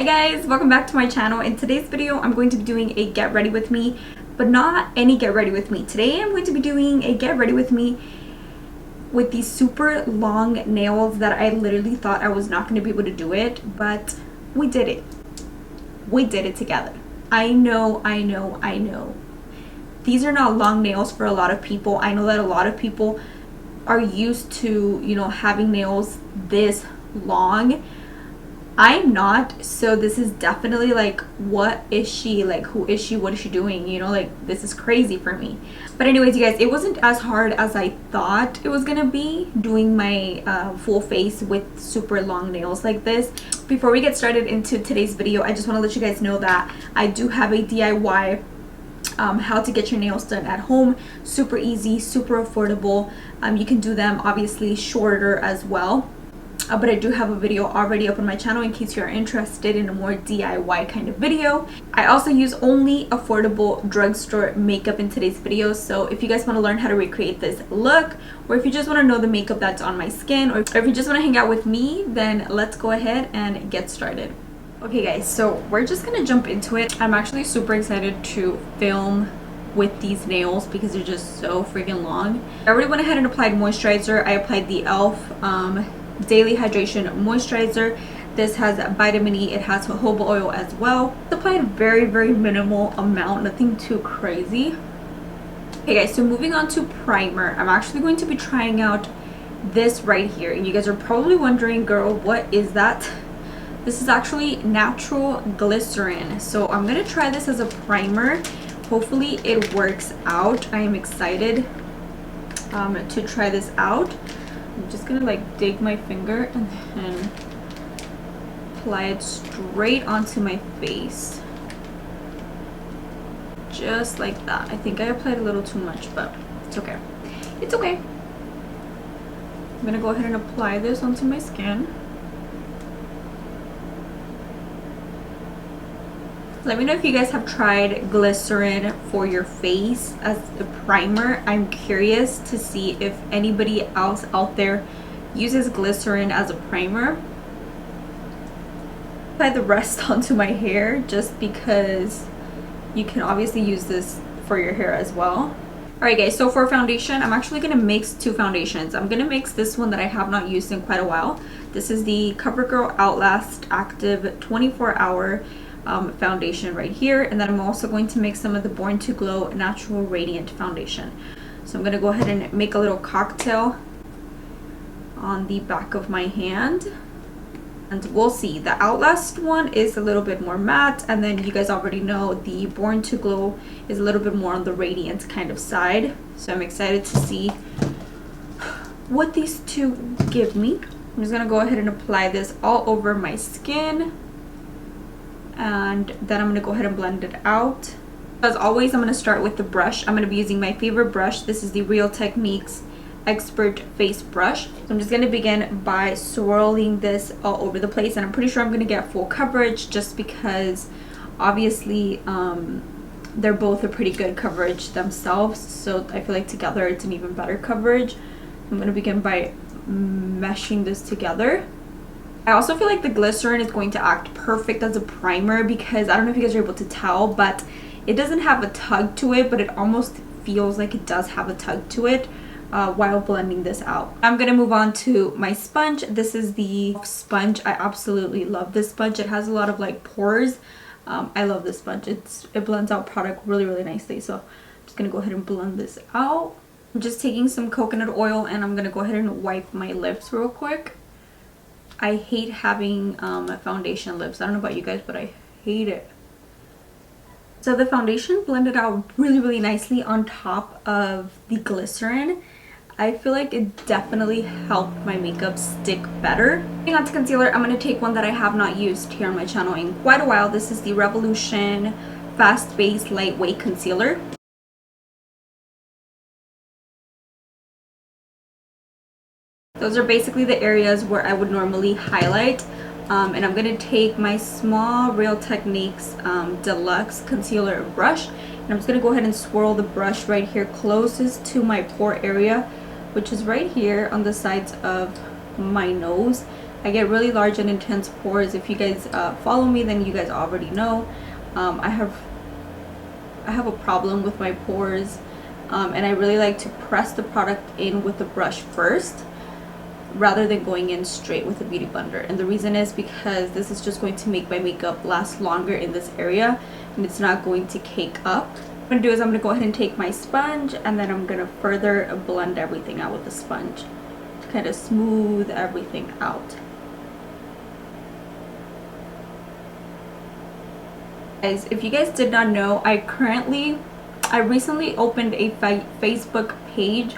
Hey guys, welcome back to my channel. In today's video I'm going to be doing a get ready with me, but not any get ready with me. Today I'm going to be doing a get ready with me with these super long nails that I literally thought I was not going to be able to do it, but we did it. We did it together. I know. These are not long nails for a lot of people. I know that a lot of people are used to, having nails this long. I'm not, so this is definitely like, what is she, like, who is she, what is she doing, this is crazy for me. But anyways, you guys, it wasn't as hard as I thought it was gonna be doing my full face with super long nails like this. Before we get started into today's video, I just want to let you guys know that I do have a DIY how to get your nails done at home. Super easy, super affordable. You can do them obviously shorter as well. But I do have a video already up on my channel in case you're interested in a more DIY kind of video. I also use only affordable drugstore makeup in today's video, so if you guys want to learn how to recreate this look, or if you just want to know the makeup that's on my skin, or if you just want to hang out with me, then let's go ahead and get started. Okay guys, so we're just gonna jump into it. I'm actually super excited to film with these nails because they're just so freaking long. I already went ahead and applied moisturizer. I applied the e.l.f. Daily Hydration Moisturizer. This has vitamin E, it has jojoba oil as well. It's applied very minimal amount, nothing too crazy. Okay guys, so moving on to primer. I'm actually going to be trying out this right here, and you guys are probably wondering, girl, what is that? This is actually natural glycerin, so I'm gonna try this as a primer. Hopefully it works out. I am excited to try this out. I'm just gonna like dig my finger and then apply it straight onto my face. Just like that. I think I applied a little too much, but it's okay. It's okay. I'm gonna go ahead and apply this onto my skin. Let me know if you guys have tried glycerin for your face as a primer. I'm curious to see if anybody else out there uses glycerin as a primer. Apply the rest onto my hair just because you can obviously use this for your hair as well. Alright guys, so for foundation, I'm actually going to mix two foundations. I'm going to mix this one that I have not used in quite a while. This is the CoverGirl Outlast Active 24-Hour foundation right here, and then I'm also going to mix some of the Born to Glow Natural Radiant foundation. So I'm going to go ahead and make a little cocktail on the back of my hand, and we'll see. The Outlast one is a little bit more matte, and then you guys already know the Born to Glow is a little bit more on the radiant kind of side. So I'm excited to see what these two give me. I'm just going to go ahead and apply this all over my skin, and then I'm going to go ahead and blend it out. As always, I'm going to start with the brush. I'm going to be using my favorite brush. This is the Real Techniques Expert Face Brush. So I'm just going to begin by swirling this all over the place, and I'm pretty sure I'm going to get full coverage just because obviously they're both a pretty good coverage themselves, so I feel like together it's an even better coverage. I'm going to begin by meshing this together. I also feel like the glycerin is going to act perfect as a primer because I don't know if you guys are able to tell, but it doesn't have a tug to it, but it almost feels like it does have a tug to it while blending this out. I'm going to move on to my sponge. This is the sponge. I absolutely love this sponge. It has a lot of like pores. I love this sponge. It blends out product really nicely. So I'm just going to go ahead and blend this out. I'm just taking some coconut oil and I'm going to go ahead and wipe my lips real quick. I hate having foundation lips. I don't know about you guys, but I hate it. So the foundation blended out really nicely on top of the glycerin. I feel like it definitely helped my makeup stick better. Moving on to concealer, I'm going to take one that I have not used here on my channel in quite a while. This is the Revolution Fast Base Lightweight Concealer. Those are basically the areas where I would normally highlight. And I'm going to take my small Real Techniques Deluxe Concealer Brush. And I'm just going to go ahead and swirl the brush right here closest to my pore area, which is right here on the sides of my nose. I get really large and intense pores. If you guys follow me, then you guys already know. I have a problem with my pores, and I really like to press the product in with the brush first rather than going in straight with a beauty blender. And the reason is because this is just going to make my makeup last longer in this area, and it's not going to cake up. What I'm going to do is I'm going to go ahead and take my sponge, and then I'm going to further blend everything out with the sponge to kind of smooth everything out. Guys, if you guys did not know, I recently opened a Facebook page.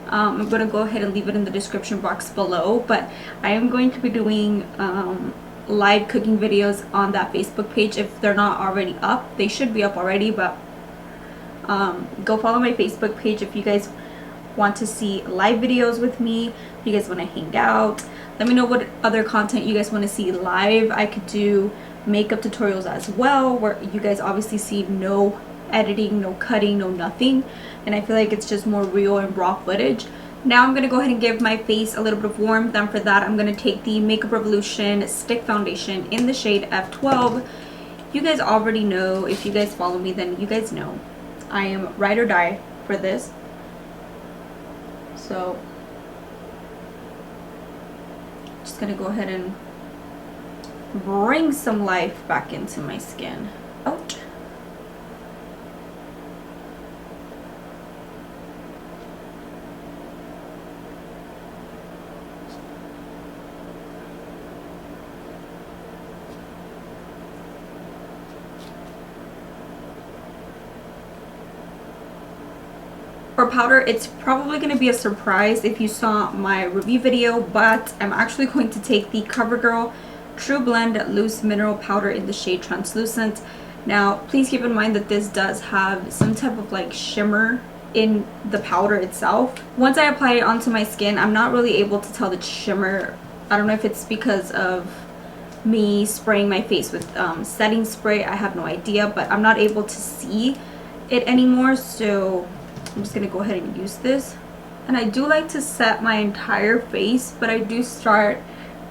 I'm going to go ahead and leave it in the description box below, but I am going to be doing live cooking videos on that Facebook page. If they're not already up, they should be up already, but go follow my Facebook page if you guys want to see live videos with me, if you guys want to hang out. Let me know what other content you guys want to see live. I could do makeup tutorials as well, where you guys obviously see no editing, no cutting, no nothing, and I feel like it's just more real and raw footage. Now I'm going to go ahead and give my face a little bit of warmth. Then for that, I'm going to take the Makeup Revolution Stick Foundation in the shade F12. You guys already know. If you guys follow me, then you guys know I am ride or die for this. So just going to go ahead and bring some life back into my skin. Out. For powder, it's probably going to be a surprise if you saw my review video, but I'm actually going to take the CoverGirl True Blend Loose Mineral Powder in the shade Translucent. Now, please keep in mind that this does have some type of like shimmer in the powder itself. Once I apply it onto my skin, I'm not really able to tell the shimmer. I don't know if it's because of me spraying my face with setting spray. I have no idea, but I'm not able to see it anymore, so I'm just gonna go ahead and use this. And I do like to set my entire face, but I do start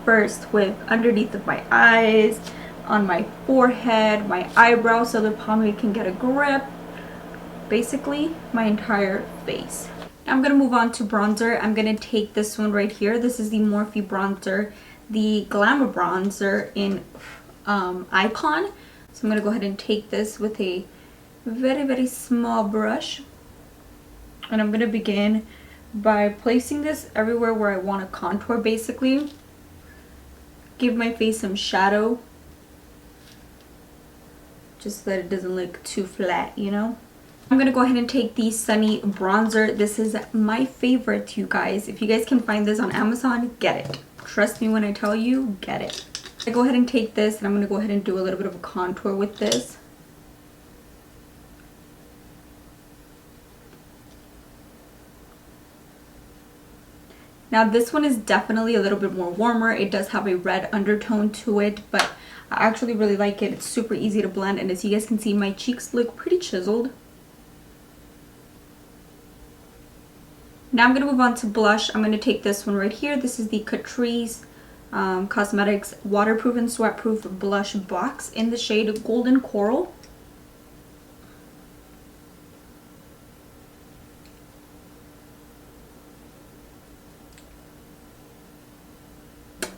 first with underneath of my eyes, on my forehead, my eyebrows, so the pomade can get a grip. Basically, my entire face. I'm gonna move on to bronzer. I'm gonna take this one right here. This is the Morphe bronzer, the Glamour bronzer in Icon. So I'm gonna go ahead and take this with a very, very small brush. And I'm going to begin by placing this everywhere where I want to contour, basically. Give my face some shadow, just so that it doesn't look too flat, you know. I'm going to go ahead and take the Sunny bronzer. This is my favorite, you guys. If you guys can find this on Amazon, get it. Trust me when I tell you, get it. I go ahead and take this, and I'm going to go ahead and do a little bit of a contour with this. Now this one is definitely a little bit more warmer. It does have a red undertone to it, but I actually really like it. It's super easy to blend, and as you guys can see, my cheeks look pretty chiseled. Now I'm going to move on to blush. I'm going to take this one right here. This is the Catrice Cosmetics Waterproof and Sweatproof Blush Box in the shade Golden Coral.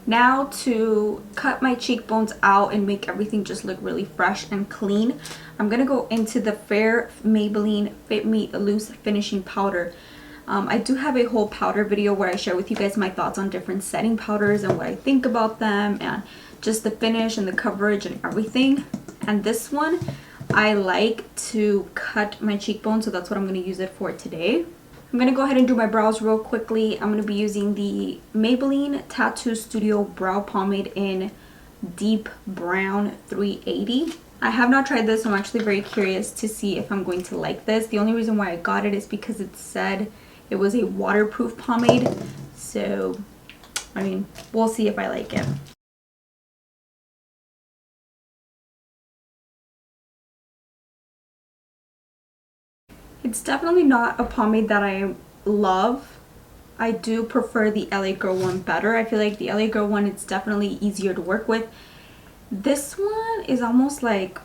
Now to cut my cheekbones out and make everything just look really fresh and clean, I'm going to go into the Fair Maybelline Fit Me Loose Finishing Powder. I do have a whole powder video where I share with you guys my thoughts on different setting powders and what I think about them and just the finish and the coverage and everything. And this one, I like to cut my cheekbones, so that's what I'm going to use it for today. I'm going to go ahead and do my brows real quickly. I'm going to be using the Maybelline Tattoo Studio Brow Pomade in Deep Brown 380. I have not tried this, so I'm actually very curious to see if I'm going to like this. The only reason why I got it is because it said it was a waterproof pomade. So, I mean, we'll see if I like it. It's definitely not a pomade that I love, I do prefer the LA Girl one better. I feel like the LA Girl one, it's definitely easier to work with. This one is almost like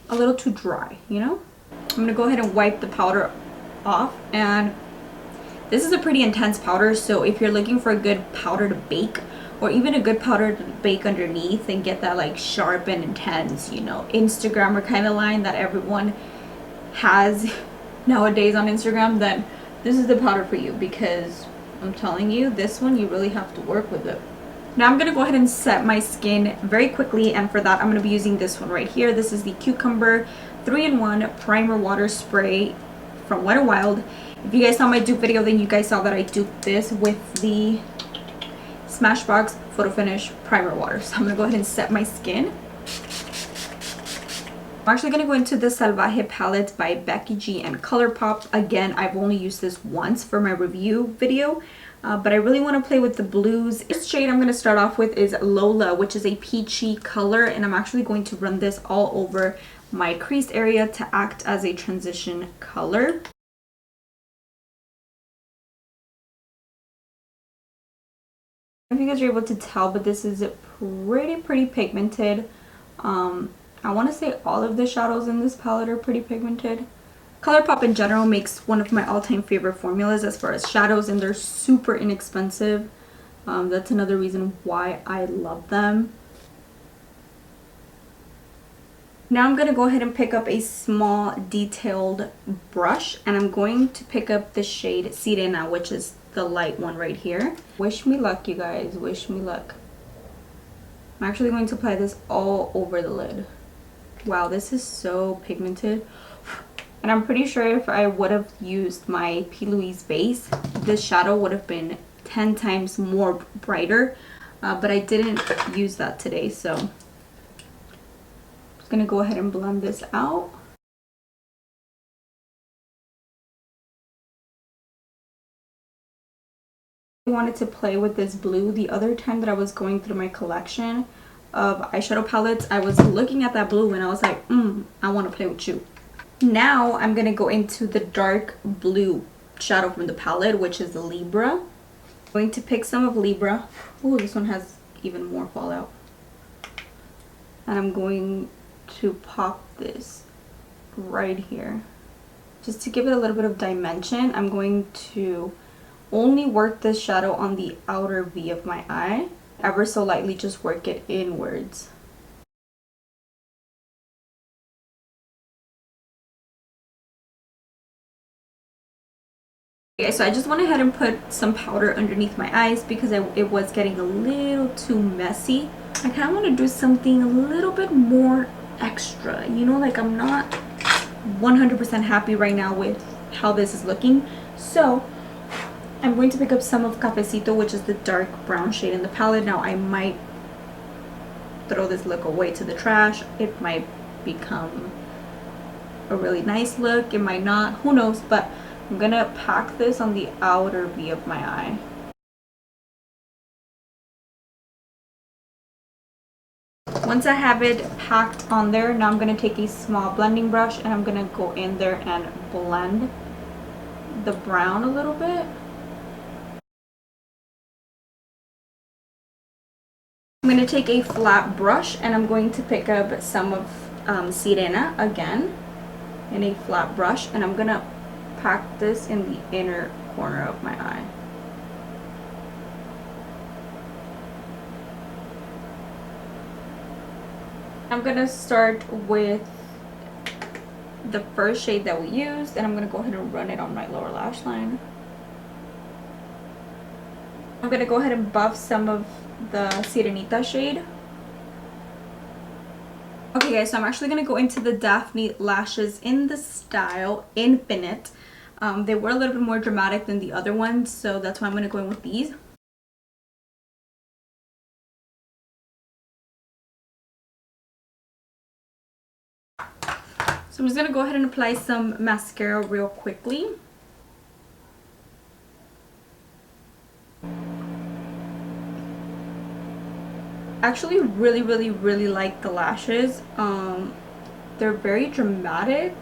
a little too dry, you know? I'm gonna go ahead and wipe the powder off, and this is a pretty intense powder, so if you're looking for a good powder to bake, or even a good powder to bake underneath and get that like sharp and intense, you know, Instagrammer kind of line that everyone has nowadays on Instagram, then this is the powder for you, because I'm telling you, this one, you really have to work with it. Now I'm going to go ahead and set my skin very quickly, and for that I'm going to be using this one right here. This is the Cucumber 3-in-1 Primer Water Spray from Wet n Wild. If you guys saw my dupe video, then you guys saw that I duped this with the Smashbox Photo Finish Primer Water. So I'm going to go ahead and set my skin. I'm actually going to go into the Salvaje palette by Becky G and ColourPop. Again, I've only used this once for my review video, but I really want to play with the blues. This shade I'm going to start off with is Lola, which is a peachy color, and I'm actually going to run this all over my crease area to act as a transition color. I don't know if you guys are able to tell, but this is pretty pigmented. I want to say all of the shadows in this palette are pretty pigmented. ColourPop in general makes one of my all-time favorite formulas as far as shadows, and they're super inexpensive. That's another reason why I love them. Now I'm going to go ahead and pick up a small detailed brush, and I'm going to pick up the shade Sirena, which is the light one right here. Wish me luck, you guys. Wish me luck. I'm actually going to apply this all over the lid. Wow, this is so pigmented. And I'm pretty sure if I would have used my P. Louise base, this shadow would have been 10 times more brighter. But I didn't use that today, so I'm just going to go ahead and blend this out. I wanted to play with this blue. The other time that I was going through my collection of eyeshadow palettes, I was looking at that blue and I was like, I want to play with you. Now I'm going to go into the dark blue shadow from the palette, which is the Libra. I'm going to pick some of Libra. Oh, this one has even more fallout. And I'm going to pop this right here. Just to give it a little bit of dimension, I'm going to only work this shadow on the outer V of my eye. Ever so lightly, just work it inwards. Okay, so I just went ahead and put some powder underneath my eyes because it was getting a little too messy. I kind of want to do something a little bit more extra, you know, like I'm not 100% happy right now with how this is looking. So I'm going to pick up some of Cafecito, which is the dark brown shade in the palette. Now I might throw this look away to the trash. It might become a really nice look. It might not. Who knows? But I'm going to pack this on the outer V of my eye. Once I have it packed on there, now I'm going to take a small blending brush and I'm going to go in there and blend the brown a little bit. I'm going to take a flat brush and I'm going to pick up some of Sirena again in a flat brush, and I'm going to pack this in the inner corner of my eye. I'm going to start with the first shade that we used, and I'm going to go ahead and run it on my lower lash line. I'm going to go ahead and buff some of the Sirenita shade. Okay guys, so I'm actually going to go into the Daphne lashes in the style Infinite. They were a little bit more dramatic than the other ones, so that's why I'm going to go in with these. So I'm just going to go ahead and apply some mascara real quickly. Actually really like the lashes. They're very dramatic,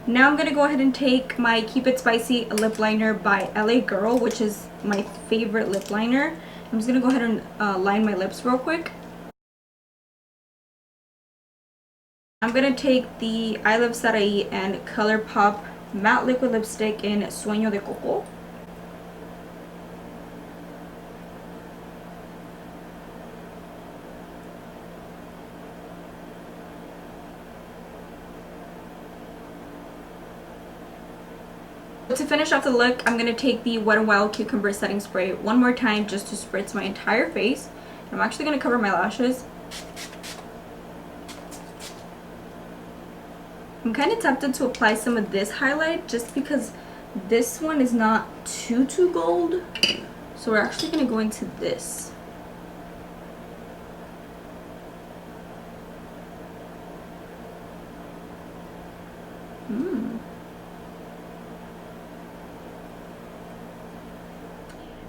Now I'm gonna go ahead and take my Keep It Spicy lip liner by LA Girl, which is my favorite lip liner. I'm just gonna go ahead and line my lips real quick. I'm gonna take the I Love Sarai and ColourPop matte liquid lipstick in Sueño de Coco. To finish off the look, I'm going to take the Wet n Wild Cucumber Setting Spray one more time just to spritz my entire face. I'm actually going to cover my lashes. I'm kind of tempted to apply some of this highlight just because this one is not too gold. So we're actually going to go into this.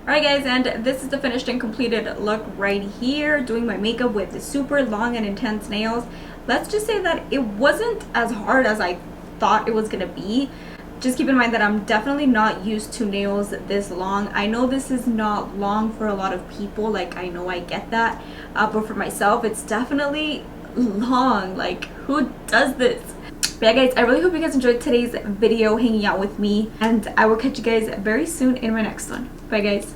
Alright guys, and this is the finished and completed look right here, doing my makeup with the super long and intense nails. Let's just say that it wasn't as hard as I thought it was gonna be. Just keep in mind that I'm definitely not used to nails this long. I know this is not long for a lot of people, like I know I get that, but for myself it's definitely long. Like, who does this? But yeah guys, I really hope you guys enjoyed today's video hanging out with me, and I will catch you guys very soon in my next one. Bye guys.